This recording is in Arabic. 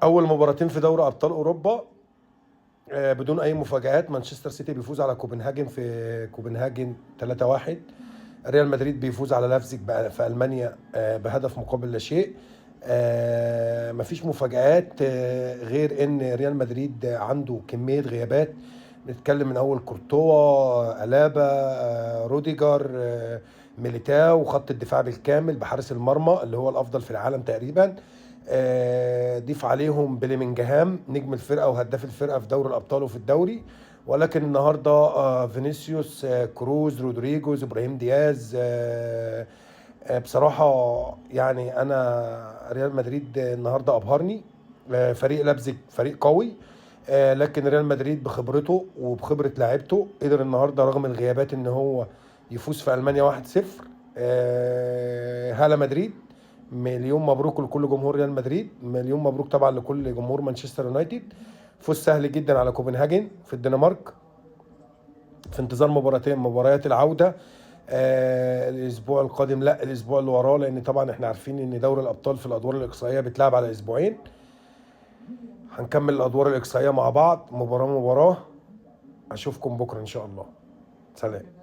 اول مباراتين في دوري ابطال اوروبا بدون اي مفاجآت. مانشستر سيتي بيفوز على كوبنهاجن في كوبنهاجن 3-1. ريال مدريد بيفوز على لافزيج في المانيا بهدف مقابل لا شيء. مفيش مفاجآت غير ان ريال مدريد عنده كمية غيابات. نتكلم من اول كورتوا، الابا، روديجر، ميليتاو، وخط الدفاع بالكامل بحارس المرمى اللي هو الافضل في العالم تقريبا. ضيف عليهم بليمنجهام نجم الفرقه وهداف الفرقه في دوري الابطال وفي الدوري. ولكن النهارده فينيسيوس، كروز، رودريجوز، ابراهيم دياز، بصراحه يعني انا ريال مدريد النهارده ابهرني. فريق لابزيج فريق قوي، لكن ريال مدريد بخبرته وبخبره لاعيبته قدر النهارده رغم الغيابات ان هو يفوز في المانيا 1-0. هلا مدريد. مليون مبروك لكل جمهور ريال مدريد، مليون مبروك طبعا لكل جمهور مانشستر يونايتد. فوز سهل جدا على كوبنهاجن في الدنمارك في انتظار مباريات العودة الاسبوع القادم، لا الاسبوع اللي وراه، لان طبعا احنا عارفين ان دوري الابطال في الادوار الاقصائيه بيتلعب على اسبوعين. هنكمل الادوار الاقصائيه مع بعض مباراه. اشوفكم بكره ان شاء الله. سلام.